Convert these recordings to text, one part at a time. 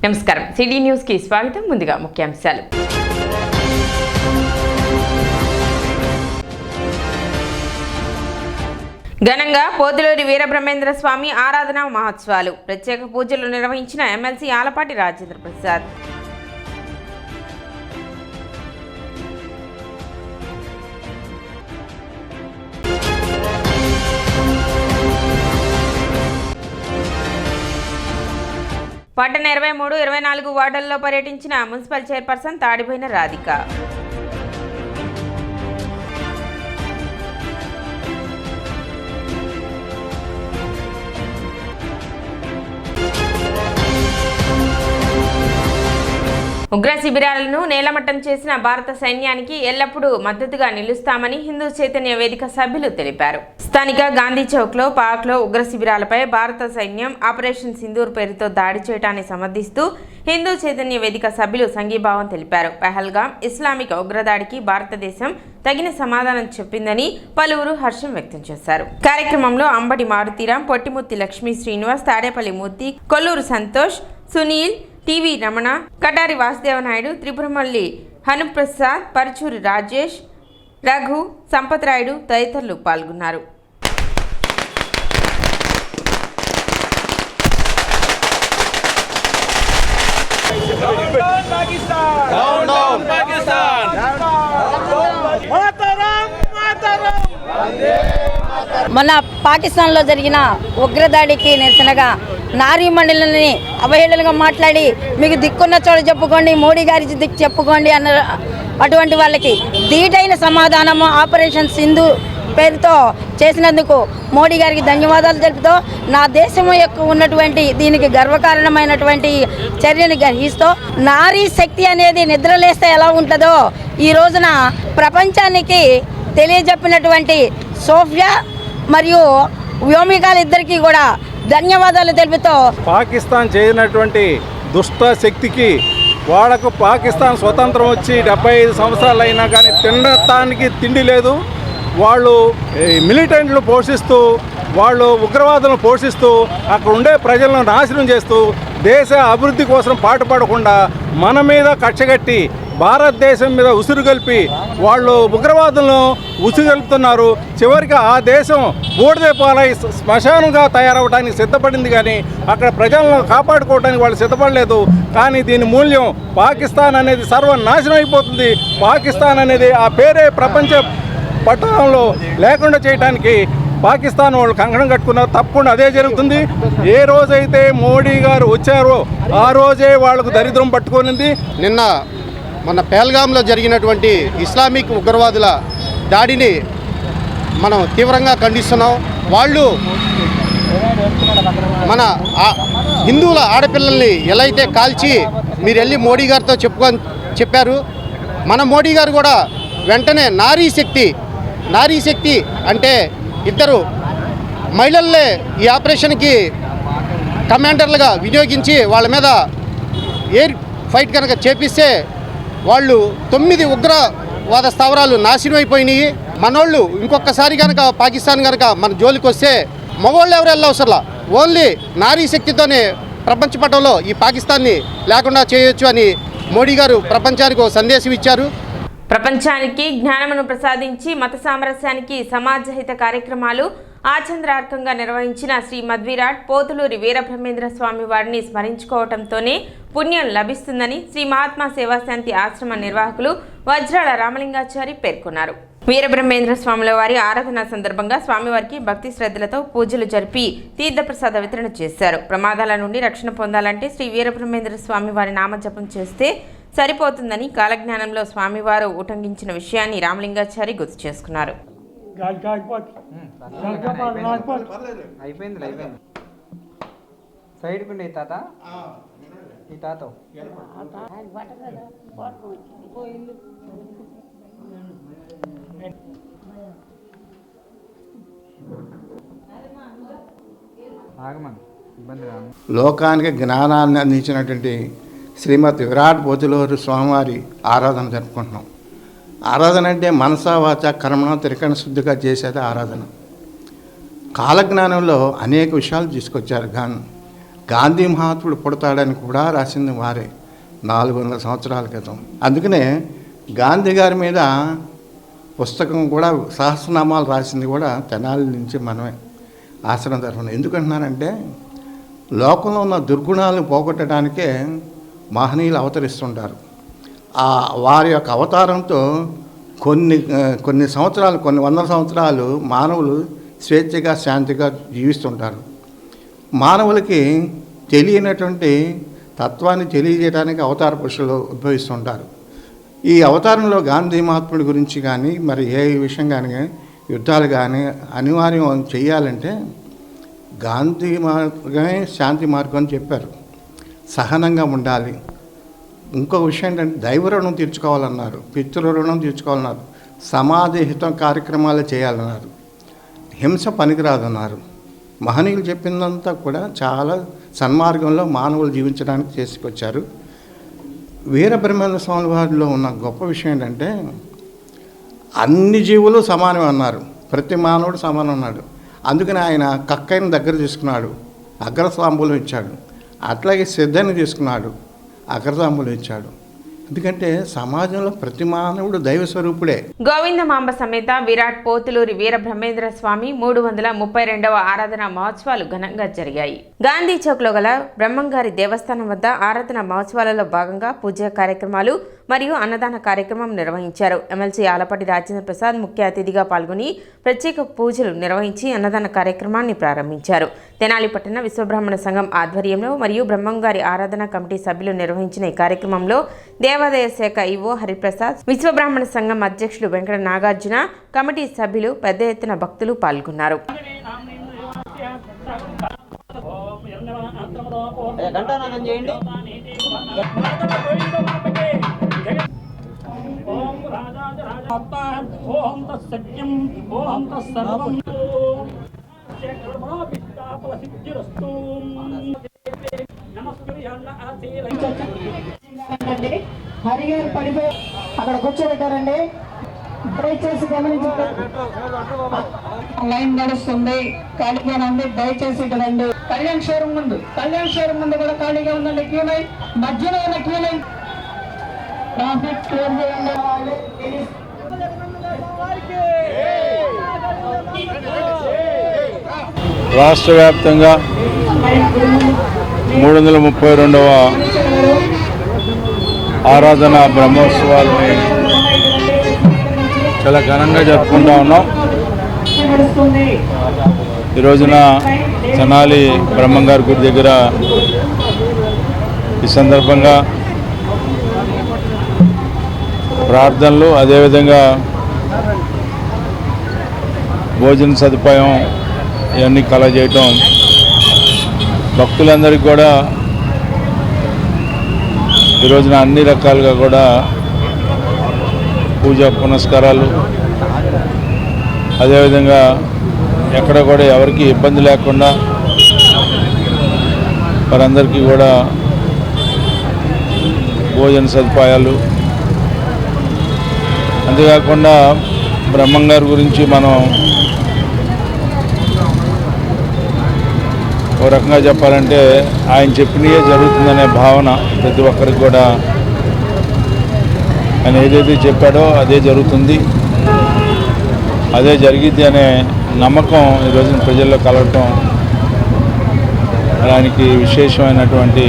నమస్కారం, city news కి స్వాగతం. ముందుగా ముఖ్యాంశాలు. ఘనంగా పోతులూరి వీరబ్రహ్మేంద్ర స్వామి ఆరాధన మహోత్సవాలు. ప్రత్యేక పూజలు నిర్వహించిన ఎమ్మెల్సీ ఆలపాటి రాజేంద్ర ప్రసాద్. పట్టణ 23, 24 వార్డుల్లో పర్యటించిన మున్సిపల్ చైర్పర్సన్ తాడిపోయిన రాధిక. ఉగ్ర శిబిరాలను నేలమట్టం చేసిన భారత సైన్యానికి ఎల్లప్పుడూ మద్దతుగా నిలుస్తామని హిందూ చైతన్య వేదిక సభ్యులు తెలిపారు. స్థానిక గాంధీ చౌక్లో పాక్లో ఉగ్ర శిబిరాలపై భారత సైన్యం ఆపరేషన్ సింధూర్ పేరుతో దాడి చేయడాన్ని సమర్థిస్తూ హిందూ చైతన్య వేదిక సభ్యులు సంఘీభావం తెలిపారు. పహల్గాం ఇస్లామిక్ ఉగ్రదాడికి భారతదేశం తగిన సమాధానం చెప్పిందని పలువురు హర్షం వ్యక్తం చేశారు. కార్యక్రమంలో అంబటి మారుతీరాం, పొట్టిముత్తి లక్ష్మీ శ్రీనివాస్, తాడేపల్లి మూర్తి, కొల్లూరు సంతోష్, సునీల్, టీవీ రమణ, కటారి వాసుదేవనాయుడు, త్రిపురమల్లి హనుప్రసాద్, పరుచూరి రాజేష్, రఘు, సంపత్ రాయుడు తదితరులు పాల్గొన్నారు. మొన్న పాకిస్తాన్లో జరిగిన ఉగ్రదాడికి నిరసనగా నారీ మండలిని అవహేళనగా మాట్లాడి మీకు దిక్కున్న చోట చెప్పుకోండి, మోడీ గారికి దిక్కు చెప్పుకోండి అన్న అటువంటి వాళ్ళకి ధీటైన సమాధానము ఆపరేషన్ సింధు పేరుతో చేసినందుకు మోడీ గారికి ధన్యవాదాలు తెలుపుతూ నా దేశం యొక్క ఉన్నటువంటి దీనికి గర్వకారణమైనటువంటి చర్యను గ్రహిస్తూ నారీ శక్తి అనేది నిద్రలేస్తే ఎలా ఉంటుందో ఈ రోజున ప్రపంచానికి తెలియజెప్పినటువంటి సోఫియా మరియు వ్యోమికాలిద్దరికీ కూడా ధన్యవాదాలు తెలుపుతూ పాకిస్తాన్ చేసినటువంటి దుష్ట శక్తికి వాళ్ళకు పాకిస్తాన్ స్వతంత్రం వచ్చి 75 సంవత్సరాలు అయినా కానీ తినడానికి తిండి లేదు. వాళ్ళు మిలిటెంట్లు పోషిస్తూ, వాళ్ళు ఉగ్రవాదులను పోషిస్తూ అక్కడ ఉండే ప్రజలను నాశనం చేస్తూ దేశ అభివృద్ధి కోసం పాటుపడకుండా మన మీద కక్షగట్టి భారతదేశం మీద ఉసురుగల్పి వాళ్ళు ఉగ్రవాదులను ఉసుగల్పుతున్నారు. చివరికి ఆ దేశం బూడిద పాలై శ్మశానంగా తయారవడానికి సిద్ధపడింది, కానీ అక్కడ ప్రజలను కాపాడుకోవడానికి వాళ్ళు సిద్ధపడలేదు. కానీ దీని మూల్యం పాకిస్తాన్ అనేది సర్వనాశనం అయిపోతుంది. పాకిస్తాన్ అనేది ఆ పేరే ప్రపంచ పట్టణంలో లేకుండా చేయడానికి పాకిస్తాన్ వాళ్ళు కంకణం కట్టుకున్నారు. తప్పకుండా అదే జరుగుతుంది. ఏ రోజైతే మోడీ గారు వచ్చారో ఆ రోజే వాళ్లకు దరిద్రం పట్టుకొనింది. మన పహల్గాంలో జరిగినటువంటి ఇస్లామిక్ ఉగ్రవాదుల దాడిని మనం తీవ్రంగా ఖండిస్తున్నాం. వాళ్ళు మన హిందువుల ఆడపిల్లల్ని ఎలా అయితే కాల్చి మీరు వెళ్ళి మోడీ గారితో చెప్పారు, మన మోడీ గారు కూడా వెంటనే నారీ శక్తి అంటే ఇద్దరు మహిళల్లే ఈ ఆపరేషన్కి కమాండర్లుగా వినియోగించి వాళ్ళ మీద ఎయిర్ ఫైట్ కనుక చేపిస్తే వాళ్ళు 9 ఉగ్రవాద స్థావరాలు నాశనం అయిపోయినాయి. మనోళ్ళు ఇంకొకసారి కనుక పాకిస్తాన్ కనుక మన జోలికి వస్తే మగవాళ్ళు ఎవరు వెళ్ళవసరలా, ఓన్లీ నారీ శక్తితోనే ప్రపంచ పటంలో ఈ పాకిస్తాన్ని లేకుండా చేయొచ్చు అని మోడీ గారు ప్రపంచానికి ఒక సందేశం ఇచ్చారు. ప్రపంచానికి జ్ఞానమును ప్రసాదించి మత సామరస్యానికి సమాజహిత కార్యక్రమాలు ఆచంద్రార్కంగా నిర్వహించిన శ్రీ మధ్విరాట్ పోతులూరి వీరబ్రహ్మేంద్ర స్వామి వారిని స్మరించుకోవడంతోనే పుణ్యం లభిస్తుందని శ్రీ మహాత్మా సేవాశాంతి ఆశ్రమ నిర్వాహకులు వజ్రాల రామలింగాచారి పేర్కొన్నారు. వీరబ్రహ్మేంద్ర స్వాముల వారి ఆరాధన సందర్భంగా స్వామివారికి భక్తి శ్రద్ధలతో పూజలు జరిపి తీర్థప్రసాద వితరణ చేశారు. ప్రమాదాల నుండి రక్షణ పొందాలంటే శ్రీ వీరబ్రహ్మేంద్ర స్వామి వారి నామజపం చేస్తే సరిపోతుందని కాలజ్ఞానంలో స్వామివారు ఉటంకించిన విషయాన్ని రామలింగాచారి గుర్తు చేసుకున్నారు. లోకానికి జ్ఞానాన్ని అందించినటువంటి శ్రీమద్ విరాట్ పోతులూరి స్వామివారి ఆరాధన జరుపుకుంటున్నాం. ఆరాధన అంటే మనసా వాచ కర్మణ త్రికరణ శుద్ధిగా చేసేది ఆరాధన. కాలజ్ఞానంలో అనేక విషయాలు తీసుకొచ్చారు. కానీ గాంధీ మహాత్ముడు పుడతాడని కూడా రాసింది వారే 400 సంవత్సరాల క్రితం. అందుకనే గాంధీ గారి మీద పుస్తకం కూడా సహస్రనామాలు రాసింది కూడా తెనాలి నుంచి మనమే ఆశ్రమం తరఫున. ఎందుకంటున్నానంటే లోకంలో ఉన్న దుర్గుణాలను పోగొట్టడానికే మహనీయులు అవతరిస్తుంటారు. వారి యొక్క అవతారంతో కొన్ని సంవత్సరాలు, కొన్ని వందల సంవత్సరాలు మానవులు స్వేచ్ఛగా శాంతిగా జీవిస్తుంటారు. మానవులకి తెలియనటువంటి తత్వాన్ని తెలియజేయడానికి అవతార పురుషులు ఉద్భవిస్తుంటారు. ఈ అవతారంలో గాంధీ మహాత్ముడి గురించి కానీ మరి ఏ విషయం కానీ యుద్ధాలు కానీ అనివార్యం చేయాలంటే గాంధీ మార్గమే శాంతి మార్గం అని చెప్పారు. సహనంగా ఉండాలి. ఇంకో విషయం ఏంటంటే దైవ రుణం తీర్చుకోవాలన్నారు, పితృ రుణం తీర్చుకోవాలన్నారు, సమాధిహితం కార్యక్రమాలు చేయాలన్నారు, హింస పనికిరాదన్నారు. మహనీయులు చెప్పిందంతా కూడా చాలా సన్మార్గంలో మానవులు జీవించడానికి చేసుకొచ్చారు. వీరబ్రహ్మేంద్ర స్వామి వారిలో ఉన్న గొప్ప విషయం ఏంటంటే అన్ని జీవులు సమానం అన్నారు, ప్రతి మానవుడు సమానం అన్నాడు. అందుకని ఆయన కక్కైన దగ్గర తీసుకున్నాడు, అగ్రతాంబూలం ఇచ్చాడు. అట్లాగే శ్రద్ధని తీసుకున్నాడు, అగ్రతాంబూలం ఇచ్చాడు. ఎందుకంటే సమాజంలో ప్రతి మానవుడు దైవ స్వరూపుడే. గోవిందమాంబ సమేత విరాట్ పోతులూరి వీరబ్రహ్మేంద్ర స్వామి 332వ ఆరాధన మహోత్సవాలు ఘనంగా జరిగాయి. గాంధీ చౌక్లో గల బ్రహ్మంగారి దేవస్థానం వద్ద ఆరాధన మహోత్సవాలలో భాగంగా పూజా కార్యక్రమాలు మరియు అన్నదాన కార్యక్రమం నిర్వహించారు. ఎమ్మెల్సీ ఆలపాటి రాజేంద్ర ప్రసాద్ ముఖ్య అతిథిగా పాల్గొని ప్రత్యేక పూజలు నిర్వహించి అన్నదాన కార్యక్రమాన్ని ప్రారంభించారు. తెనాలి పట్టణ విశ్వబ్రాహ్మణ సంఘం ఆధ్వర్యంలో మరియు బ్రహ్మంగారి ఆరాధన కమిటీ సభ్యులు నిర్వహించిన ఈ కార్యక్రమంలో దేవాదాయ శాఖ ఈవో హరిప్రసాద్, విశ్వబ్రాహ్మణ సంఘం అధ్యక్షుడు వెంకట నాగార్జున, కమిటీ సభ్యులు పెద్ద ఎత్తున భక్తులు పాల్గొన్నారు. హరిగారు పడిపోయి అక్కడ కూర్చోబెట్టారండి. దయచేసి గమనించండి, లైన్ నడుస్తుంది, ఖాళీగా ఉంది. దయచేసి ఇక్కడండి కళ్యాణ్ షోరూమ్ ముందు కూడా ఖాళీగా ఉందండి. క్యూ లైన్ మధ్యలో ఉన్న క్యూ లైన్ ట్రాఫిక్ క్లియర్ చేయండి. రాష్ట్ర వ్యాప్తంగా 332వ ఆరాధన బ్రహ్మోత్సవాలని చాలా ఘనంగా జరుపుకుంటూ ఉన్నాం. ఈ రోజున తెనాలి బ్రహ్మంగారి గుడి దగ్గర ఈ సందర్భంగా ప్రార్థనలు, అదేవిధంగా భోజన సదుపాయం ఇవన్నీ కలగజేయటం, భక్తులందరికీ కూడా ఈ రోజున అన్ని రకాలుగా కూడా పూజా పునస్కారాలు, అదేవిధంగా ఎక్కడ కూడా ఎవరికి ఇబ్బంది లేకుండా వారందరికీ కూడా భోజన సదుపాయాలు, అంతేకాకుండా బ్రహ్మంగారి గురించి మనం ఒక రకంగా చెప్పాలంటే ఆయన చెప్పినయే జరుగుతుందనే భావన ప్రతి ఒక్కరికి కూడా. ఆయన ఏదైతే చెప్పాడో అదే జరుగుతుంది, అదే జరిగిద్ది అనే నమ్మకం ఈరోజు ప్రజల్లో కలగటం, ఆయనకి విశేషమైనటువంటి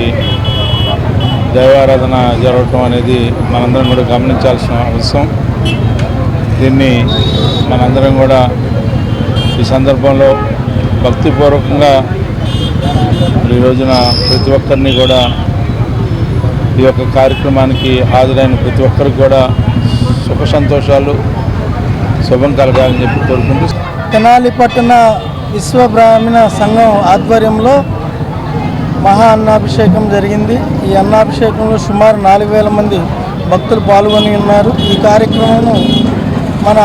దైవారాధన జరగటం అనేది మనందరం కూడా గమనించాల్సిన అవసరం. దీన్ని మనందరం కూడా ఈ సందర్భంలో భక్తిపూర్వకంగా ఈ రోజున ప్రతి ఒక్కరిని కూడా ఈ యొక్క కార్యక్రమానికి హాజరైన ప్రతి ఒక్కరికి కూడా సుఖ సంతోషాలు, శుభం కలగాలని చెప్పి కోరుకుంటూ తెనాలి పట్టణ విశ్వబ్రాహ్మణ సంఘం ఆధ్వర్యంలో మహా అన్నాభిషేకం జరిగింది. ఈ అన్నాభిషేకంలో సుమారు 4000 మంది భక్తులు పాల్గొని ఉన్నారు. ఈ కార్యక్రమం మన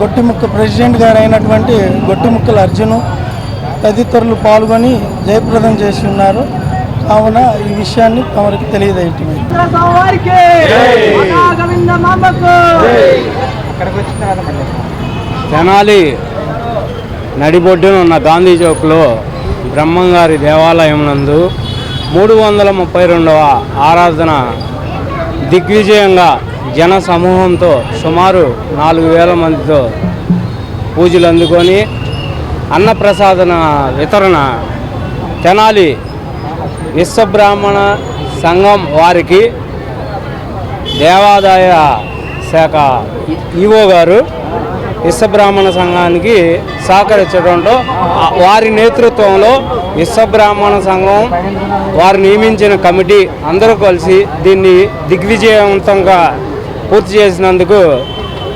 గొట్టిముక్క ప్రెసిడెంట్ గారు అయినటువంటి గొట్టిముక్కల అర్జును తదితరులు పాల్గొని జయప్రదం చేసి ఉన్నారు. కావున ఈ విషయాన్ని తమరికి తెలియజేయటమే. తెనాలి నడిబొడ్డున ఉన్న గాంధీ చౌక్లో బ్రహ్మంగారి దేవాలయం నందు 332వ ఆరాధన దిగ్విజయంగా జన సమూహంతో సుమారు 4000 మందితో పూజలు అందుకొని అన్నప్రసాదన వితరణ తెనాలి విశ్వబ్రాహ్మణ సంఘం వారికి దేవాదాయ శాఖ ఈవో గారు విశ్వబ్రాహ్మణ సంఘానికి సహకరించడంతో వారి నేతృత్వంలో విశ్వబ్రాహ్మణ సంఘం వారు నియమించిన కమిటీ అందరూ కలిసి దీన్ని దిగ్విజయవంతంగా పూర్తి చేసినందుకు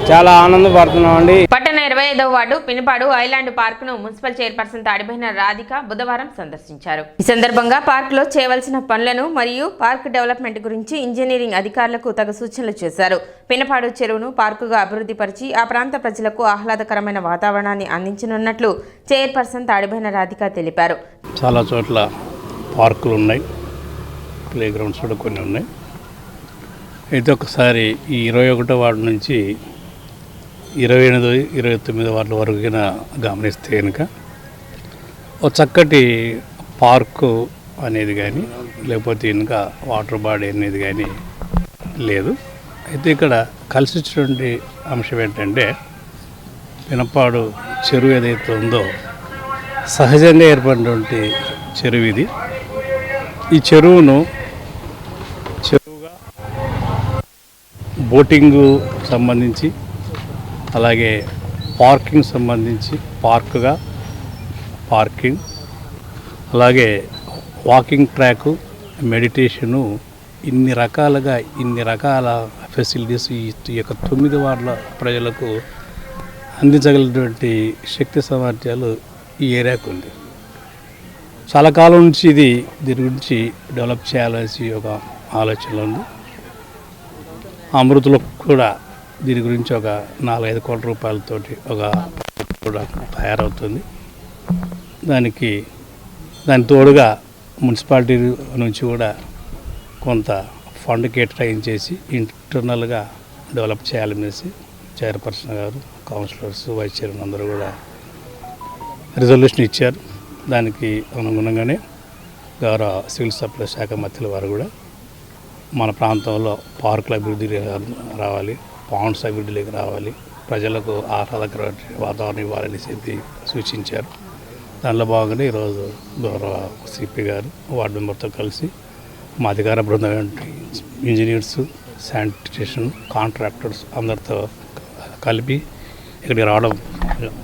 చాలా ఆనందపడుతున్నామండి. పట్టణ 25వ వార్డు పినిపాడు ఐలాండ్ పార్క్ ను మున్సిపల్ చైర్పర్సన్ తాడిపోయిన రాధిక బుధవారం సందర్శించారు. ఈ సందర్భంగా పార్క్ లో చేయవలసిన పనులను మరియు పార్క్ డెవలప్మెంట్ గురించి ఇంజనీరింగ్ అధికారులకు తగు సూచనలు చేశారు. పినపాడు చెరువును పార్కుగా అభివృద్ధి పరిచి ఆ ప్రాంత ప్రజలకు ఆహ్లాదకరమైన వాతావరణాన్ని అందించనున్నట్లు చైర్పర్సన్ తాడిపోయిన రాధిక తెలిపారు. చాలా చోట్ల పార్కులు ఉన్నాయి, ప్లే గ్రౌండ్స్ కూడా కొన్ని ఉన్నాయి. అయితే ఒకసారి ఈ 21వ వార్డు నుంచి 28, 29 వార్డుల వరకు గమనిస్తే కనుక ఒక చక్కటి పార్కు అనేది కానీ లేకపోతే ఇంకా వాటర్ బాడీ అనేది కానీ లేదు. అయితే ఇక్కడ కలిసి వచ్చినటువంటి అంశం ఏంటంటే పినపాడు చెరువు ఏదైతే ఉందో సహజంగా ఏర్పడినటువంటి చెరువు ఇది. ఈ చెరువును చెరువుగా బోటింగు సంబంధించి అలాగే పార్కింగ్ సంబంధించి పార్కుగా పార్కింగ్ అలాగే వాకింగ్ ట్రాకు మెడిటేషను ఇన్ని రకాల ఫెసిలిటీస్ ఈ యొక్క 9 వార్డుల ప్రజలకు అందించగలిగినటువంటి శక్తి సామర్థ్యాలు ఈ ఏరియాకు ఉంది. చాలా కాలం నుంచి దీని గురించి డెవలప్ చేయాలనేసి ఒక ఆలోచన ఉంది. అమృతలో కూడా దీని గురించి ఒక 4-5 కోట్ల రూపాయలతోటి ఒక కూడా తయారవుతుంది. దాని తోడుగా మున్సిపాలిటీ నుంచి కూడా కొంత ఫండ్ కేటాయించేసి ఇంటర్నల్గా డెవలప్ చేయాలనేసి చైర్పర్సన్ గారు, కౌన్సిలర్స్, వైస్ చైర్మన్ అందరూ కూడా రిజల్యూషన్ ఇచ్చారు. దానికి అనుగుణంగానే గౌరవ సివిల్ సప్లై శాఖ మంత్రుల వారు కూడా మన ప్రాంతంలో పార్కుల అభివృద్ధి రావాలి, పాండ్స్ అభివృద్ధిలోకి రావాలి, ప్రజలకు ఆహ్లాదకరమైన వాతావరణం ఇవ్వాలని చెప్పి సూచించారు. దానిలో భాగంగానే ఈరోజు గౌరవ సిపి గారు వార్డు మెంబర్తో కలిసి మా అధికార బృందం ఇంజనీర్స్, శానిటేషన్ కాంట్రాక్టర్స్ అందరితో కలిపి ఇక్కడికి రావడం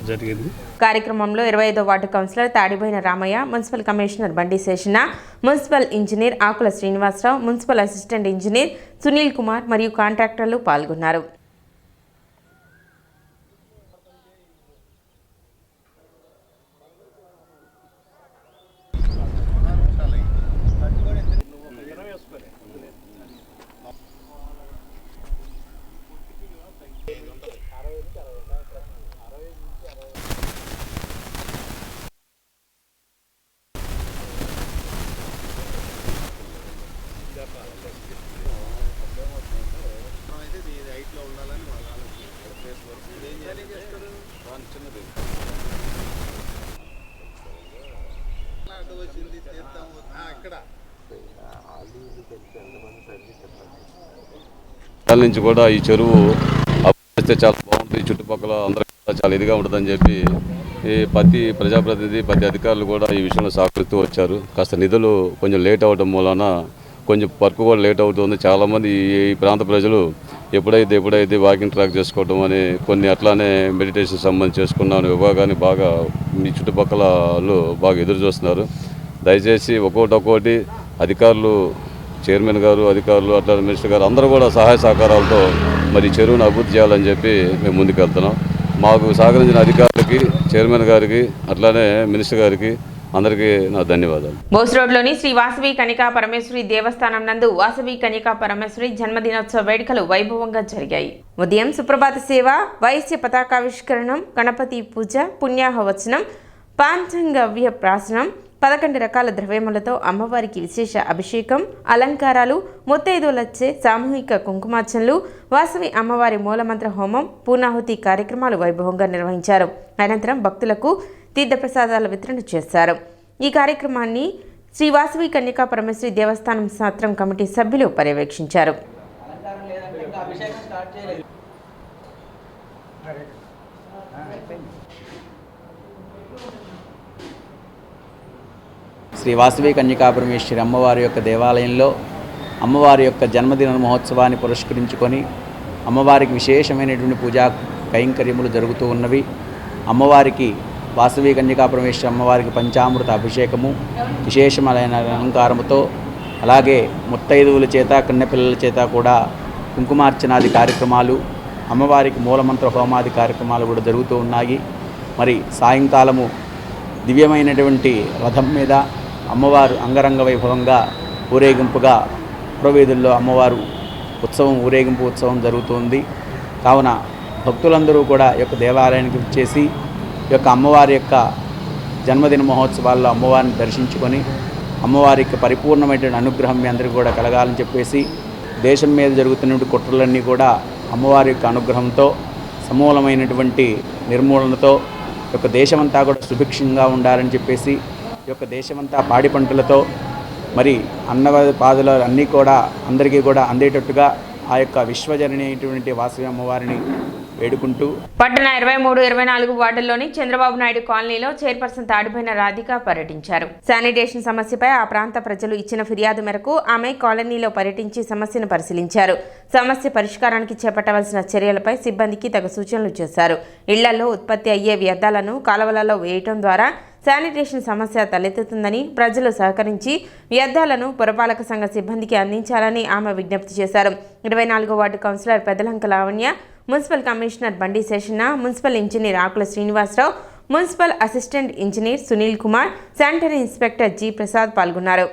జరిగింది. కార్యక్రమంలో 25వ ward councillor Tadipoyina Ramayya, municipal commissioner Bandi Seshana, municipal engineer Akula Srinivasarao, municipal assistant engineer Sunil Kumar మరియు కాంట్రాక్టర్లు పాల్గొన్నారు. నుంచి కూడా ఈ చెరువు అభివృద్ధి చాలా బాగుంటుంది, చుట్టుపక్కల అందరికీ చాలా ఇదిగా ఉంటుందని చెప్పి ప్రతి ప్రజాప్రతినిధి, ప్రతి అధికారులు కూడా ఈ విషయంలో సహకరిస్తూ వచ్చారు. కాస్త నిధులు కొంచెం లేట్ అవ్వడం మూలన కొంచెం వర్క్ కూడా లేట్ అవుతుంది. చాలామంది ఈ ప్రాంత ప్రజలు ఎప్పుడైతే వాకింగ్ ట్రాక్ చేసుకోవడం అని కొన్ని అట్లానే మెడిటేషన్ సంబంధించి చేసుకున్నాను విభాగాన్ని బాగా మీ చుట్టుపక్కల బాగా ఎదురు చూస్తున్నారు. దయచేసి ఒక్కొక్కటి అధికారులు, చైర్మన్ గారు, అధికారులు, అట్లా మినిస్టర్ గారు అందరూ కూడా సహాయ సహకారాలతో మరి చెరువును అభివృద్ధి చేయాలని చెప్పి మేము ముందుకెళ్తున్నాం. మాకు సహకరించిన అధికారులకి, చైర్మన్ గారికి, అట్లానే మినిస్టర్ గారికి అందరికీ నా ధన్యవాదాలు. బోస్ రోడ్లోని శ్రీ వాసవి కనికా పరమేశ్వరి దేవస్థానం నందు వాసవి కనికా పరమేశ్వరి జన్మదినోత్సవ వేడుకలు వైభవంగా జరిగాయి. ఉదయం సుప్రభాత సేవ, వైశ్య పతాకావిష్కరణం, గణపతి పూజ, పుణ్యాహవచనం, పాంచంగవ్య ప్రాసనం, 11 రకాల ద్రవ్యములతో అమ్మవారికి విశేష అభిషేకం, అలంకారాలు, ముత్తైదువులచ్చే సామూహిక కుంకుమార్చనలు, వాసవి అమ్మవారి మూలమంత్ర హోమం, పూర్ణాహుతి కార్యక్రమాలు వైభవంగా నిర్వహించారు. అనంతరం భక్తులకు తీర్థప్రసాదాల వితరణ చేశారు. ఈ కార్యక్రమాన్ని శ్రీ వాసవి కన్యకా పరమేశ్వరి దేవస్థానం సత్రం కమిటీ సభ్యులు పర్యవేక్షించారు. శ్రీ వాసవి కన్యకా పరమేశ్వరి అమ్మవారి యొక్క దేవాలయంలో అమ్మవారి యొక్క జన్మదిన మహోత్సవాన్ని పురస్కరించుకొని అమ్మవారికి విశేషమైనటువంటి పూజా కైంకర్యములు జరుగుతూ ఉన్నవి. అమ్మవారికి వాసవి కన్యకా పరమేశ్వరి అమ్మవారికి పంచామృత అభిషేకము విశేషమైన అలంకారముతో, అలాగే ముత్తైదువుల చేత కన్నెపిల్లల చేత కూడా కుంకుమార్చనాది కార్యక్రమాలు, అమ్మవారికి మూలమంత్ర హోమాది కార్యక్రమాలు కూడా జరుగుతూ ఉన్నాయి. మరి సాయంకాలము దివ్యమైనటువంటి రథం మీద అమ్మవారు అంగరంగ వైభవంగా ఊరేగింపుగా పురవీధుల్లో అమ్మవారు ఊరేగింపు ఉత్సవం జరుగుతుంది. కావున భక్తులందరూ కూడా ఈ యొక్క దేవాలయానికి వచ్చేసి ఈ యొక్క అమ్మవారి యొక్క జన్మదిన మహోత్సవాల్లో అమ్మవారిని దర్శించుకొని అమ్మవారికి పరిపూర్ణమైనటువంటి అనుగ్రహం మీ అందరికీ కూడా కలగాలని చెప్పేసి దేశం మీద జరుగుతున్నటువంటి కుట్రలన్నీ కూడా అమ్మవారి యొక్క అనుగ్రహంతో సమూలమైనటువంటి నిర్మూలనతో ఈ యొక్క దేశమంతా కూడా సుభిక్షంగా ఉండాలని చెప్పేసి ఈ యొక్క దేశమంతా పాడి పంటలతో మరి అన్నపాదులు అన్నీ కూడా అందరికీ కూడా అందేటట్టుగా ఆ యొక్క విశ్వజనని అయినటువంటి వాసవి అమ్మవారిని వేడుకుంటూ పట్టణ 23, 24 వార్డుల్లోని చంద్రబాబు నాయుడు కాలనీలో చైర్పర్సన్ తాడిపోయిన రాధిక పర్యటించారు. శానిటేషన్ సమస్యపై ఆ ప్రాంత ప్రజలు ఇచ్చిన ఫిర్యాదు మేరకు ఆమె కాలనీలో పర్యటించి సమస్యను పరిశీలించారు. సమస్య పరిష్కారానికి చేపట్టవలసిన చర్యలపై సిబ్బందికి తగు సూచనలు చేశారు. ఇళ్లలో ఉత్పత్తి అయ్యే వ్యర్థాలను కాలువలలో వేయటం ద్వారా శానిటేషన్ సమస్య తలెత్తుతుందని, ప్రజలు సహకరించి వ్యర్థాలను పురపాలక సంఘ సిబ్బందికి అందించాలని ఆమె విజ్ఞప్తి చేశారు. 24వ ward councillor Peddalanka Lavanya, municipal commissioner Bandi Seshanna, municipal engineer Akula Srinivasarao, municipal assistant engineer Sunil Kumar, sanitary inspector G Prasad పాల్గొన్నారు.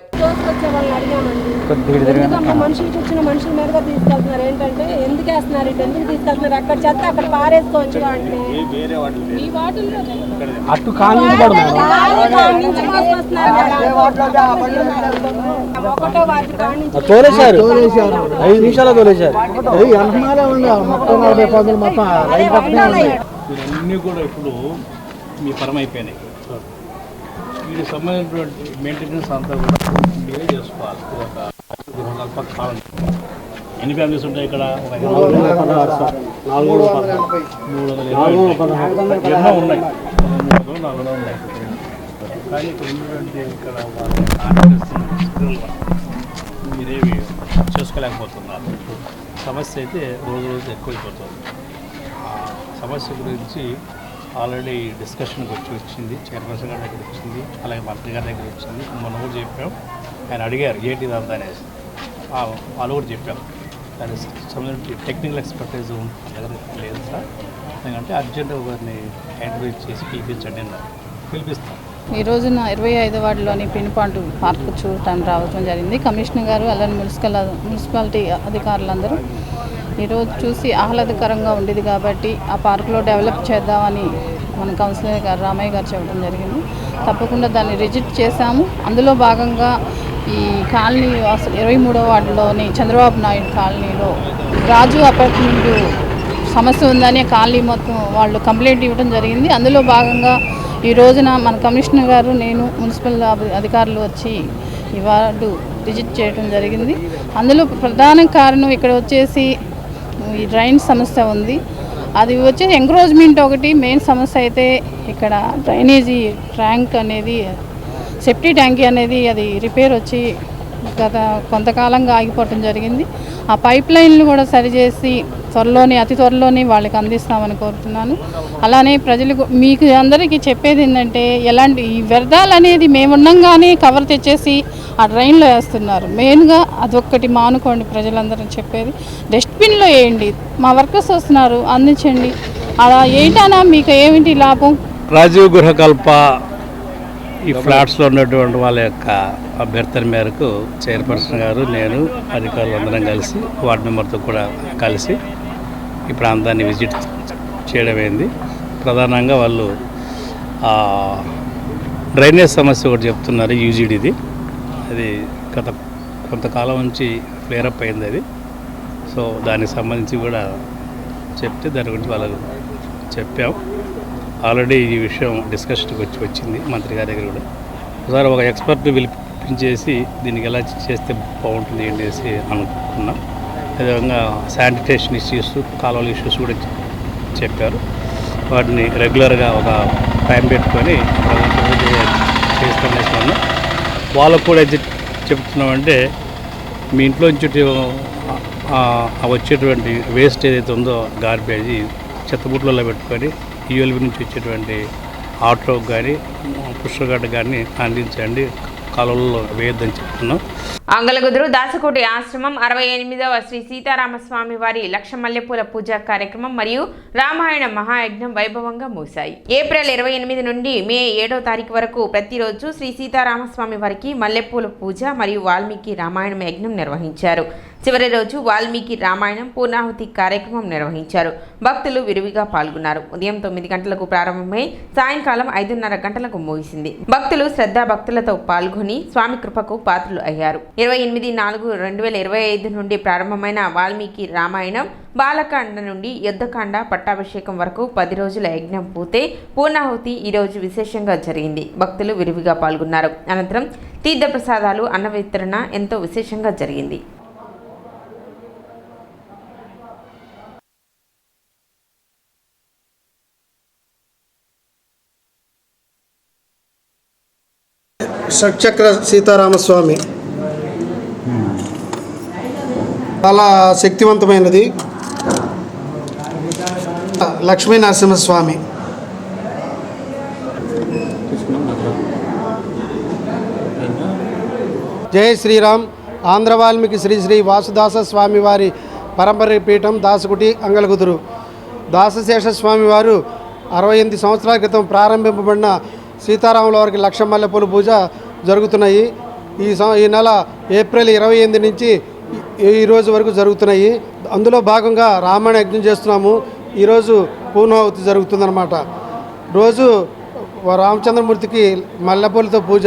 మనుషులకి వచ్చిన మనుషుల మీదుగా తీసుకెళ్తున్నారు. ఏంటంటే ఎందుకు వేస్తున్నారు, ఎందుకు తీసుకెళ్తున్నారు, అక్కడ చెత్త అక్కడ పారేసుకోవచ్చు అంటే ఈ వాటిల్లో ఒకటో వాటి తోలేశారు 5 నిమిషాలు తోలేశారు. ఇవన్నీ కూడా ఇప్పుడు మీ పరం అయిపోయినాయి. వీటికి సంబంధించినటువంటి మెయింటెనెన్స్ అంతా కూడా మీరే చేసుకోవాలి. ఒక కాలం ఎన్ని ఫ్యామిలీస్ ఉంటాయి ఇక్కడ? 320 ఎన్నో ఉన్నాయి, 400 ఉన్నాయి. కానీ ఇక్కడ ఉన్నటువంటి ఇక్కడ మీరేవి చేసుకోలేకపోతున్నారు. సమస్య అయితే రోజు రోజు ఎక్కువైపోతుంది. ఆ సమస్య గురించి ఆల్రెడీ డిస్కషన్కి వచ్చింది. చైర్పర్సన్ గారి దగ్గర వచ్చింది, అలాగే మంత్రి గారి దగ్గర వచ్చింది. మొన్న కూడా చెప్పాం. ఆయన అడిగారు ఏంటి ఇదంతా అనేసి, వాళ్ళు కూడా చెప్పాం. దాని సంబంధించి టెక్నికల్ ఎక్స్పర్టైజ్ దగ్గర లేదు సార్, ఎందుకంటే అర్జెంటుగా వారిని ఇంటర్వ్యూ చేసి పిలిపించండి అన్నారు. పిలిపిస్తాం. ఈ రోజున 25వ వార్డులోని పిన్పాంటు పార్కు చూడటానికి రావడం జరిగింది. కమిషనర్ గారు అలానే మున్సిపాలిటీ అధికారులందరూ ఈరోజు చూసి ఆహ్లాదకరంగా ఉండేది కాబట్టి ఆ పార్కులో డెవలప్ చేద్దామని మన కౌన్సిలర్ గారు రామయ్య గారు చెప్పడం జరిగింది. తప్పకుండా దాన్ని రిజిట్ చేశాము. అందులో భాగంగా ఈ కాలనీ 23వ వార్డులోని చంద్రబాబు నాయుడు కాలనీలో రాజు అపార్ట్మెంట్ సమస్య ఉందని కాలనీ మొత్తం వాళ్ళు కంప్లైంట్ ఇవ్వడం జరిగింది. అందులో భాగంగా ఈ రోజున మన కమిషనర్ గారు, నేను, మున్సిపల్ అధికారులు వచ్చి ఈ వార్డు విజిట్ చేయడం జరిగింది. అందులో ప్రధాన కారణం ఇక్కడ వచ్చేసి ఈ డ్రైన్ సమస్య ఉంది. అది వచ్చేసి ఎంక్రోచ్మెంట్ ఒకటి మెయిన్ సమస్య అయితే ఇక్కడ డ్రైనేజీ ట్యాంక్ అనేది, సెప్టీ ట్యాంక్ అనేది అది రిపేర్ వచ్చి గత కొంతకాలంగా ఆగిపోవటం జరిగింది. ఆ పైప్ లైన్లు కూడా సరిచేసి అతి త్వరలోనే వాళ్ళకి అందిస్తామని కోరుతున్నాను. అలానే ప్రజలకు మీకు అందరికీ చెప్పేది ఏంటంటే, ఎలాంటి ఈ వ్యర్థాలు అనేది మేమున్నంగానే కవర్ తెచ్చేసి ఆ డ్రైన్లో వేస్తున్నారు. మెయిన్గా అదొక్కటి మానుకోండి. ప్రజలందరూ చెప్పేది డస్ట్బిన్లో వేయండి. మా వర్కర్స్ వస్తున్నారు, అందించండి. అలా ఏంటన్నా మీకు ఏమిటి లాభం? రాజీవ్ గృహకల్ప ఈ ఫ్లాట్స్లో ఉన్నటువంటి వాళ్ళ యొక్క అభ్యర్థన మేరకు చైర్పర్సన్ గారు, నేను, అధికారులు అందరం కలిసి వార్డు మెంబర్తో కూడా కలిసి ఈ ప్రాంతాన్ని విజిట్ చేయడమైంది. ప్రధానంగా వాళ్ళు డ్రైనేజ్ సమస్య ఒకటి చెప్తున్నారు. యూజీడీది అది గత కొంతకాలం నుంచి ఫ్లేరప్ అయింది అది. సో దానికి సంబంధించి కూడా చెప్తే దాని గురించి వాళ్ళకు చెప్పాం. ఆల్రెడీ ఈ విషయం డిస్కషన్కి వచ్చింది మంత్రి గారి దగ్గర కూడా. ఒకసారి ఒక ఎక్స్పర్ట్ని పిలిపించేసి దీనికి ఎలా చేస్తే బాగుంటుంది అనేసి అనుకున్నాం. అదేవిధంగా శానిటేషన్ ఇష్యూస్, కాలువల ఇష్యూస్ కూడా చెప్పారు. వాటిని రెగ్యులర్గా ఒక టైం పెట్టుకొని చేస్తున్నా. వాళ్ళకు కూడా చెప్తున్నామంటే మీ ఇంట్లో నుంచి వచ్చేటువంటి వేస్ట్ ఏదైతే ఉందో గార్బేజ్ చెత్తబుట్లలో పెట్టుకొని ఈఎల్బి నుంచి వచ్చేటువంటి ఆటోకి కానీ పుష్పగడ్డ కానీ అందించండి, కాలువల్లో వేయొద్దని చెప్తున్నాం. అంగలగుదురు దాసకోటి ఆశ్రమం 68వ శ్రీ సీతారామస్వామి వారి లక్ష మల్లెపూల పూజా కార్యక్రమం మరియు రామాయణ మహాయజ్ఞం వైభవంగా ముగిశాయి. ఏప్రిల్ 28 నుండి మే 7వ తారీఖు వరకు ప్రతిరోజు శ్రీ సీతారామస్వామి వారికి మల్లెపూల పూజ మరియు వాల్మీకి రామాయణం యజ్ఞం నిర్వహించారు. చివరి రోజు వాల్మీకి రామాయణం పూర్ణాహుతి కార్యక్రమం నిర్వహించారు. భక్తులు విరివిగా పాల్గొన్నారు. ఉదయం 9 గంటలకు ప్రారంభమై సాయంకాలం 5:30 గంటలకు ముగిసింది. భక్తులు శ్రద్ధాభక్తులతో పాల్గొని స్వామి కృపకు పాత్రులు అయ్యారు. 28/4/2025 నుండి ప్రారంభమైన వాల్మీకి రామాయణం బాలకాండ నుండి యుద్ధకాండ పట్టాభిషేకం వరకు 10 రోజుల యజ్ఞం పూతే పూర్ణాహుతి ఈరోజు విశేషంగా జరిగింది. భక్తులు విరివిగా పాల్గొన్నారు. అనంతరం తీర్థప్రసాదాలు, అన్న వితరణ ఎంతో విశేషంగా జరిగింది. షట్చక్ర సీతారామస్వామి చాలా శక్తివంతమైనది. లక్ష్మీ నరసింహస్వామి జై శ్రీరామ్. ఆంధ్ర వాల్మీకి శ్రీ శ్రీ వాసుదాస స్వామి వారి పరంపర పీఠం దాసకుటి అంగలగుదురు. దాసశేష స్వామి వారు 68 సంవత్సరాల క్రితం ప్రారంభింపబడిన సీతారాముల వారికి లక్ష మల్లెపూల పూజ జరుగుతున్నాయి. ఈ నెల ఏప్రిల్ 28 నుంచి ఈ రోజు వరకు జరుగుతున్నాయి. అందులో భాగంగా రామాయణ యజ్ఞం చేస్తున్నాము. ఈరోజు పూర్ణాహుతి జరుగుతుందన్నమాట. రోజు రామచంద్రమూర్తికి మల్లెపూలతో పూజ,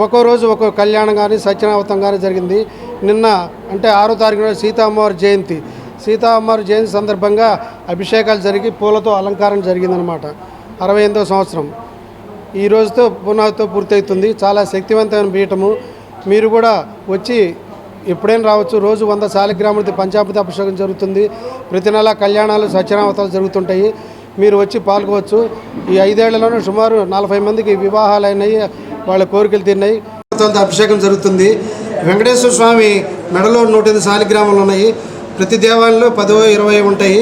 ఒక్కో రోజు ఒక్కో కళ్యాణం కానీ సత్యనావతం కానీ జరిగింది. నిన్న అంటే 6వ తారీఖున సీతామ్మవారి జయంతి. సీతామ్మవారి జయంతి సందర్భంగా అభిషేకాలు జరిగి పూలతో అలంకారం జరిగిందనమాట. 68వ సంవత్సరం ఈ రోజుతో పూర్ణాహుతితో పూర్తవుతుంది. చాలా శక్తివంతమైన పీఠము. మీరు కూడా వచ్చి ఎప్పుడైనా రావచ్చు. రోజు 100 శాలిగ్రాములతో పంచామృత అభిషేకం జరుగుతుంది. ప్రతి నెల కళ్యాణాలు సత్యనావతాలు జరుగుతుంటాయి. మీరు వచ్చి పాల్గొవచ్చు. ఈ 5 ఏళ్లలోనే సుమారు 40 మందికి వివాహాలు అయినాయి, వాళ్ళ కోరికలు తిన్నాయి. అభిషేకం జరుగుతుంది. వెంకటేశ్వర స్వామి మెడలో 108 శాలిగ్రాములు ఉన్నాయి. ప్రతి దేవాలయంలో 10-20 ఉంటాయి.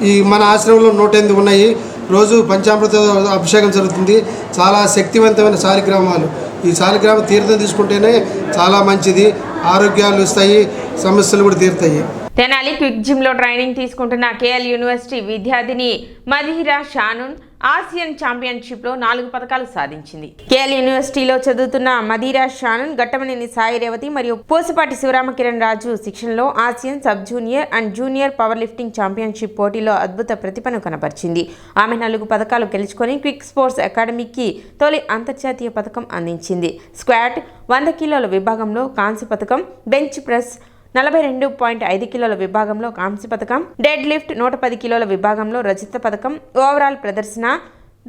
ఈ మన ఆశ్రమంలో 108 ఉన్నాయి. రోజు పంచామృత అభిషేకం జరుగుతుంది. చాలా శక్తివంతమైన శాలిగ్రామాలు. ఈ శాలిగ్రామ తీర్థం తీసుకుంటేనే చాలా మంచిది. ఆరోగ్యాలు ఇస్తాయి, సమస్యలు కూడా తీరుతాయి. తెనాలి క్విక్ జిమ్లో ట్రైనింగ్ తీసుకుంటున్న కేఎల్ యూనివర్సిటీ విద్యార్థిని మదిరా షానూన్ ఆసియన్ ఛాంపియన్షిప్లో 4 పతకాలు సాధించింది. కేఎల్ యూనివర్సిటీలో చదువుతున్న మదిరా షానూన్ ఘట్టమనేని సాయి రేవతి మరియు పూసపాటి శివరామకిరణ్ రాజు శిక్షణలో Asian sub junior and junior power lifting championship పోటీలో అద్భుత ప్రతిభను కనబరిచింది. ఆమె 4 పతకాలు గెలుచుకొని క్విక్ స్పోర్ట్స్ అకాడమీకి తొలి అంతర్జాతీయ పథకం అందించింది. స్క్వాట్ 100 కిలోల విభాగంలో కాంస్య పథకం, బెంచ్ ప్రెస్ 42.5 కిలోల విభాగంలో కాంస్య పథకం, డెడ్ లిఫ్ట్ 110 కిలోల విభాగంలో రజత పథకం, ఓవరాల్ ప్రదర్శన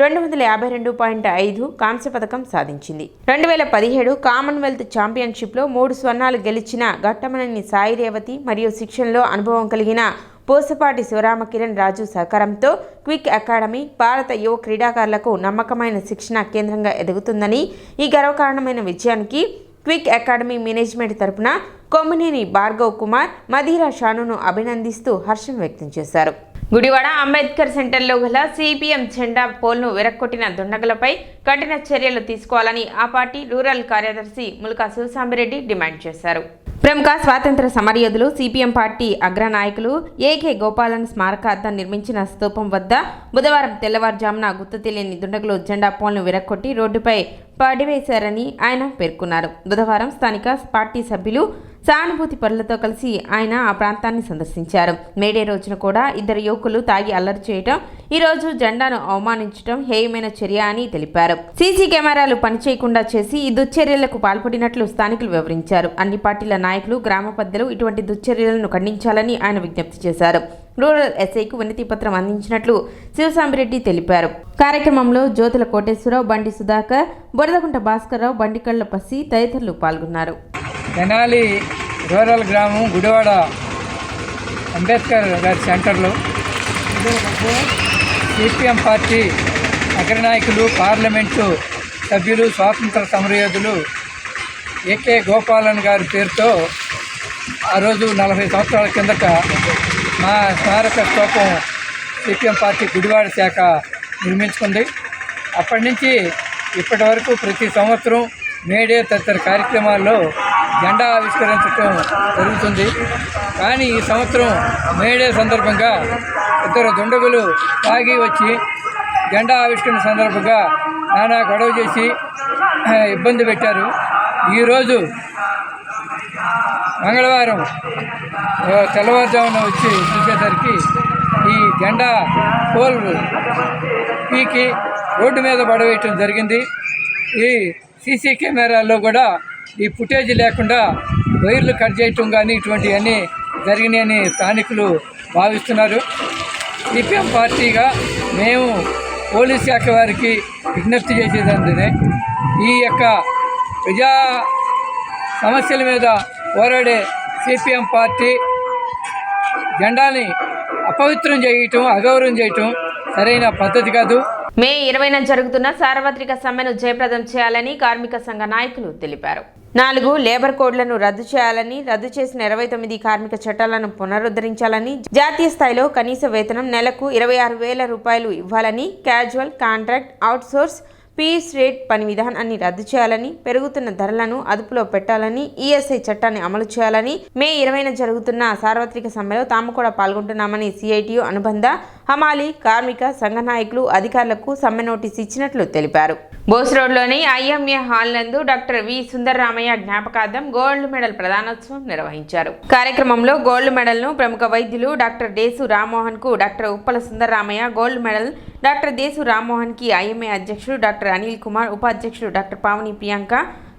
252.5 కాంస్య పథకం సాధించింది. 2017 కామన్వెల్త్ ఛాంపియన్షిప్లో 3 స్వర్ణాలు గెలిచిన ఘట్టమనేని సాయి రేవతి మరియు శిక్షణలో అనుభవం కలిగిన పూసపాటి శివరామకిరణ్ రాజు సహకారంతో క్విక్ అకాడమీ భారత యువ క్రీడాకారులకు నమ్మకమైన శిక్షణ కేంద్రంగా ఎదుగుతుందని, ఈ గర్వకారణమైన విజయానికి క్విక్ అకాడమీ మేనేజ్మెంట్ తరపున కొమ్మినేని భార్గవ్ కుమార్ మదిరా షానూను అభినందిస్తూ హర్షం వ్యక్తం చేశారు. గుడివాడ అంబేద్కర్ సెంటర్లో గల సిపిఎం జెండా పోల్ను విరక్కొట్టిన దుండగులపై కఠిన చర్యలు తీసుకోవాలని ఆ పార్టీ రూరల్ కార్యదర్శి ముల్కా శివసాంబిరెడ్డి డిమాండ్ చేశారు. ప్రముఖ స్వాతంత్ర సమరయోధులు సిపిఎం పార్టీ అగ్రనాయకులు ఏకే గోపాలన్ స్మారకార్థం నిర్మించిన స్తూపం వద్ద బుధవారం తెల్లవారుజామున గుర్తు తెలియని దుండగులు జెండా పోల్ను విరక్కొట్టి రోడ్డుపై పడివేశారని ఆయన పేర్కొన్నారు. బుధవారం స్థానిక పార్టీ సభ్యులు సానుభూతి పరులతో కలిసి ఆయన ఆ ప్రాంతాన్ని సందర్శించారు. మేడే రోజున కూడా ఇద్దరు యువకులు తాగి అల్లరి చేయటం, ఈ రోజు జెండాను అవమానించడం హేయమైన చర్య అని తెలిపారు. సీసీ కెమెరాలు పనిచేయకుండా చేసి ఈ దుశ్చర్యలకు పాల్పడినట్లు స్థానికులు వివరించారు. అన్ని పార్టీల నాయకులు, గ్రామ పెద్దలు ఇటువంటి దుశ్చర్యలను ఖండించాలని ఆయన విజ్ఞప్తి చేశారు. రూరల్ ఎస్ఐకు వినతి పత్రం అందించినట్లు శివసాంబిరెడ్డి తెలిపారు. కార్యక్రమంలో జ్యోతుల కోటేశ్వరరావు, బండి సుధాకర్, బొరదగుంట భాస్కర్రావు, బండికళ్ల పసి తదితరులు పాల్గొన్నారు. తెనాలి రూరల్ గ్రామం గుడివాడ అంబేద్కర్ గారి సెంటర్లో సిపిఎం పార్టీ అగ్రనాయకులు, పార్లమెంటు సభ్యులు, స్వాతంత్ర సమరయోధులు ఏకే గోపాలన్ గారి పేరుతో ఆ రోజు 40 సంవత్సరాల కిందట మా స్మారక స్తూపం సిపిఎం పార్టీ గుడివాడ శాఖ నిర్మించుకుంది. అప్పటి నుంచి ఇప్పటి వరకు ప్రతి సంవత్సరం మేడే తదితర కార్యక్రమాల్లో జెండా ఆవిష్కరించడం జరుగుతుంది. కానీ ఈ సంవత్సరం మేడే సందర్భంగా ఇద్దరు దుండగులు తాగి వచ్చి జెండా ఆవిష్కరణ సందర్భంగా నానా గొడవ చేసి ఇబ్బంది పెట్టారు. ఈరోజు మంగళవారం తెల్లవారుజామున వచ్చి చూసేసరికి ఈ జెండా పోల్ పీకి రోడ్డు మీద పడవేయటం జరిగింది. ఈ సీసీ కెమెరాల్లో కూడా ఈ ఫుటేజ్ లేకుండా వైర్లు కట్ చేయటం కానీ ఇటువంటివన్నీ జరిగినాయని స్థానికులు భావిస్తున్నారు. సిపిఎం పార్టీగా మేము పోలీస్ శాఖ వారికి విజ్ఞప్తి చేసేదంటే ఈ యొక్క ప్రజా సమస్యల మీద పోరాడే సిపిఎం పార్టీ జెండాని అపవిత్రం చేయటం, అగౌరవం చేయటం సరైన పద్ధతి కాదు. మే 20న జరుగుతున్న సార్వత్రిక సమ్మెను జయప్రదం చేయాలని కార్మిక సంఘ నాయకులు తెలిపారు. 4 లేబర్ కోడ్లను రద్దు చేయాలని, రద్దు చేసిన 29 కార్మిక చట్టాలను పునరుద్ధరించాలని, జాతీయ స్థాయిలో కనీస వేతనం నెలకు 26,000 రూపాయలు ఇవ్వాలని, casual, contract, outsource, piece rate పని విధానాన్ని రద్దు చేయాలని, పెరుగుతున్న ధరలను అదుపులో పెట్టాలని, ఈఎస్ఐ చట్టాన్ని అమలు చేయాలని, మే 20న జరుగుతున్న సార్వత్రిక సమ్మెలో తాము కూడా పాల్గొంటున్నామని సిఐటియు అనుబంధ హమాలి కార్మిక సంఘ నాయకులు అధికారులకు సమ్మె నోటీసు ఇచ్చినట్లు తెలిపారు. బోస్ రోడ్లోని ఐఎంఏ హాల్ నందు డాక్టర్ వి సుందరరామయ్య జ్ఞాపకార్థం గోల్డ్ మెడల్ ప్రదానోత్సవం నిర్వహించారు. కార్యక్రమంలో గోల్డ్ మెడల్ను ప్రముఖ వైద్యులు డాక్టర్ దేశు రామ్మోహన్ కు doctor Uppala Sundararamayya gold medal, doctor Desu Rammohan కి ఐఎంఏ అధ్యక్షుడు డాక్టర్ అనిల్ కుమార్, ఉపాధ్యక్షుడు డాక్టర్ పావని ప్రియాంక,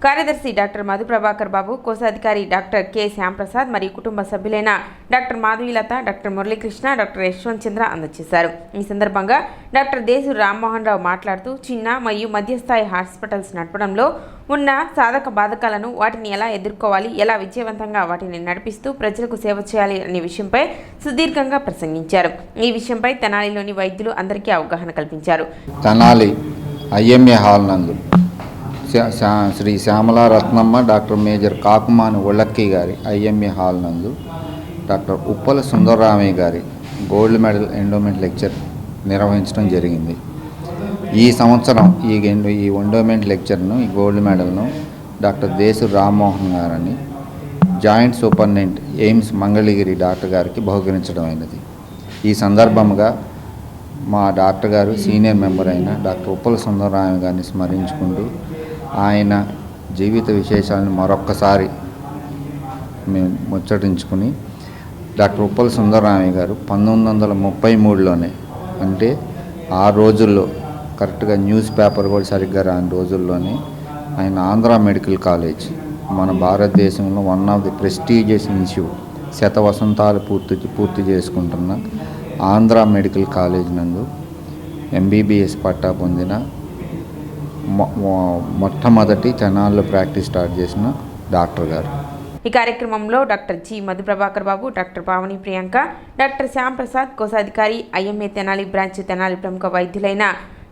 కార్యదర్శి డాక్టర్ మధు ప్రభాకర్ బాబు, కోశాధికారి డాక్టర్ కె శ్యాంప్రసాద్ మరియు కుటుంబ సభ్యులైన doctor Madhavilatha, doctor Muralikrishna, doctor Yashwant Chandra అందజేశారు. ఈ సందర్భంగా డాక్టర్ దేశు రామ్మోహన్ రావు మాట్లాడుతూ చిన్న మరియు మధ్యస్థాయి హాస్పిటల్స్ నడపడంలో ఉన్న సాధక బాధకాలను, వాటిని ఎలా ఎదుర్కోవాలి, ఎలా విజయవంతంగా వాటిని నడిపిస్తూ ప్రజలకు సేవ చేయాలి అనే విషయంపై సుదీర్ఘంగా ప్రసంగించారు. ఈ విషయంపై తెనాలిలోని వైద్యులు అందరికీ అవగాహన కల్పించారు. తెనాలి ఐఎంఏ హాల్ నందు శ్రీ శ్యామల రత్నమ్మ, డాక్టర్ మేజర్ కాకుమాని ఉళ్ళక్కి గారి ఐఎంఏ హాల్ నందు డాక్టర్ ఉప్పల సుందరరామయ్య గారి గోల్డ్ మెడల్ ఎండోమెంట్ లెక్చర్ నిర్వహించడం జరిగింది. ఈ సంవత్సరం ఈ ఎండోమెంట్ లెక్చర్ను, ఈ గోల్డ్ మెడల్ను డాక్టర్ దేశు రామ్మోహన్ గారని joint superintendent AIIMS Mangalagiri doctor గారికి బహుకరించడం అయినది. ఈ సందర్భంగా మా డాక్టర్ గారు సీనియర్ మెంబర్ అయిన డాక్టర్ ఉప్పల సుందరరామయ్య గారిని స్మరించుకుంటూ ఆయన జీవిత విశేషాలను మరొక్కసారి మేము ముచ్చటించుకుని, డాక్టర్ ఉప్పల సుందరరామయ్య గారు 1933లోనే, అంటే ఆ రోజుల్లో కరెక్ట్గా న్యూస్ పేపర్ కూడా సరిగ్గా రాని రోజుల్లోనే ఆయన ఆంధ్ర మెడికల్ కాలేజ్, మన భారతదేశంలో one of the prestigious institute, శతవసంతాలు పూర్తి చేసుకుంటున్న ఆంధ్ర మెడికల్ కాలేజ్ నందు ఎంబీబీఎస్ పట్టా పొందిన మొట్టమొదటి తెనాల్లో ప్రాక్టీస్ స్టార్ట్ చేసిన డాక్టర్ గారు. ఈ కార్యక్రమంలో డాక్టర్ జి మధు ప్రభాకర్ బాబు, డాక్టర్ పావని ప్రియాంక, డాక్టర్ శ్యాంప్రసాద్, కోశాధికారి ఐఎంఏ తెనాలి బ్రాంచ్ తెనాలి ప్రముఖ వైద్యులైన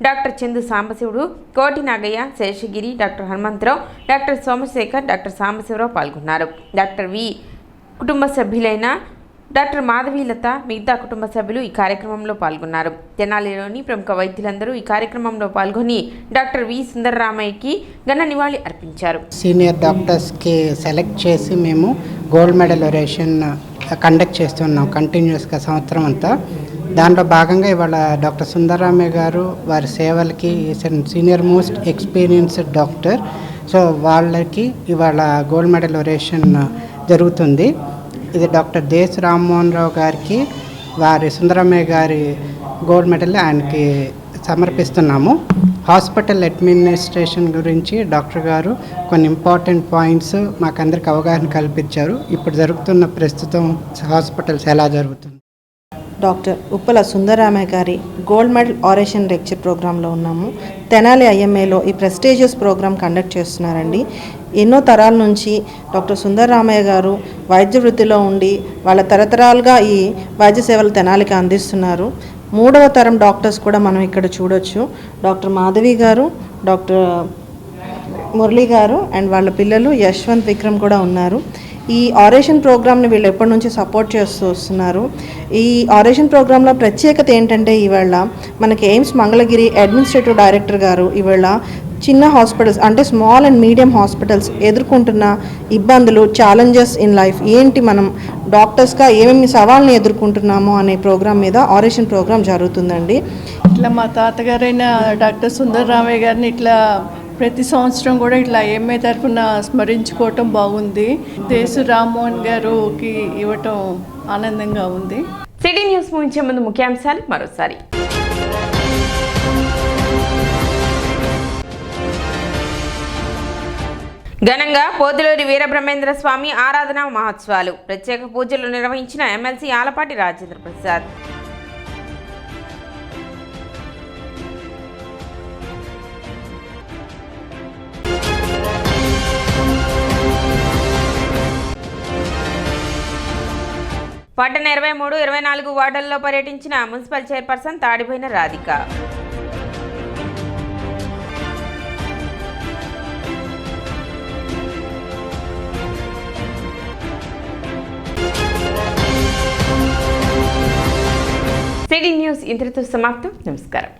doctor Chandu Sambasivudu, Koti Nagayya, Seshagiri, doctor Hanumantharao, doctor Somasekhar, doctor Sambasivarao పాల్గొన్నారు. డాక్టర్ వి కుటుంబ సభ్యులైన డాక్టర్ మాధవీలత, మిగతా కుటుంబ సభ్యులు ఈ కార్యక్రమంలో పాల్గొన్నారు. తెనాలిలోని ప్రముఖ వైద్యులందరూ ఈ కార్యక్రమంలో పాల్గొని డాక్టర్ వి సుందరరామయ్యకి ఘన నివాళి అర్పించారు. సీనియర్ డాక్టర్స్కి సెలెక్ట్ చేసి మేము గోల్డ్ మెడల్ ఒరేషన్ కండక్ట్ చేస్తున్నాం కంటిన్యూస్గా సంవత్సరం అంతా. దాంట్లో భాగంగా ఇవాళ డాక్టర్ సుందరరామయ్య గారు వారి సేవలకి senior most experienced doctor, so వాళ్ళకి ఇవాళ గోల్డ్ మెడల్ ఒరేషన్ జరుగుతుంది. ఇది డాక్టర్ దేశ్ రామ్మోహన్ రావు గారికి వారి సుందరమయ్య గారి గోల్డ్ మెడల్ ఆయనకి సమర్పిస్తున్నాము. హాస్పిటల్ అడ్మినిస్ట్రేషన్ గురించి డాక్టర్ గారు కొన్ని ఇంపార్టెంట్ పాయింట్స్ మాకందరికి అవగాహన కల్పించారు. ఇప్పుడు జరుగుతున్న ప్రస్తుతం హాస్పిటల్స్ ఎలా జరుగుతుంది. డాక్టర్ ఉప్పల సుందరరామయ్య గారి గోల్డ్ మెడల్ ఆరేషన్ లెక్చర్ ప్రోగ్రాంలో ఉన్నాము. తెనాలి ఐఎంఏలో ఈ ప్రెస్టీజియస్ ప్రోగ్రాం కండక్ట్ చేస్తున్నారండి. ఎన్నో తరాల నుంచి డాక్టర్ సుందరరామయ్య గారు వైద్య వృత్తిలో ఉండి వాళ్ళ తరతరాలుగా ఈ వైద్య సేవలు తెనాలికి అందిస్తున్నారు. 3వ తరం డాక్టర్స్ కూడా మనం ఇక్కడ చూడొచ్చు. డాక్టర్ మాధవి గారు, డాక్టర్ మురళి గారు అండ్ వాళ్ళ పిల్లలు యశ్వంత్ విక్రమ్ కూడా ఉన్నారు. ఈ ఆరేషన్ ప్రోగ్రామ్ని వీళ్ళు ఎప్పటి నుంచి సపోర్ట్ చేస్తూ వస్తున్నారు. ఈ ఆరేషన్ ప్రోగ్రాంలో ప్రత్యేకత ఏంటంటే ఇవాళ మనకి ఎయిమ్స్ మంగళగిరి అడ్మినిస్ట్రేటివ్ డైరెక్టర్ గారు ఇవాళ చిన్న హాస్పిటల్స్ అంటే స్మాల్ అండ్ మీడియం హాస్పిటల్స్ ఎదుర్కొంటున్న ఇబ్బందులు, ఛాలెంజెస్ ఇన్ లైఫ్ ఏంటి, మనం డాక్టర్స్గా ఏమేమి సవాళ్ళని ఎదుర్కొంటున్నామో అనే ప్రోగ్రాం మీద ఆరేషన్ ప్రోగ్రాం జరుగుతుందండి. ఇట్లా మా తాతగారైన డాక్టర్ సుందరరామయ్య గారిని ఇట్లా ప్రతి సంవత్సరం కూడా ఇట్లా ఎంఏ తరఫున స్మరించుకోవటం బాగుంది. దేశ్ రామ్మోహన్ గారికి ఇవ్వటం ఆనందంగా ఉంది. సిటీ న్యూస్ ముగించే ముందు ముఖ్యాంశాలు మరోసారి. ఘనంగా పోతులూరి వీరబ్రహ్మేంద్ర స్వామి ఆరాధన మహోత్సవాలు, ప్రత్యేక పూజలు నిర్వహించిన ఎమ్మెల్సీ ఆలపాటి రాజేంద్ర ప్రసాద్. పట్టణ 23, 24 వార్డుల్లో పర్యటించిన municipal chairperson తాడిపోయిన Radhika. City news ఇంతటితో సమాప్తం. నమస్కారం.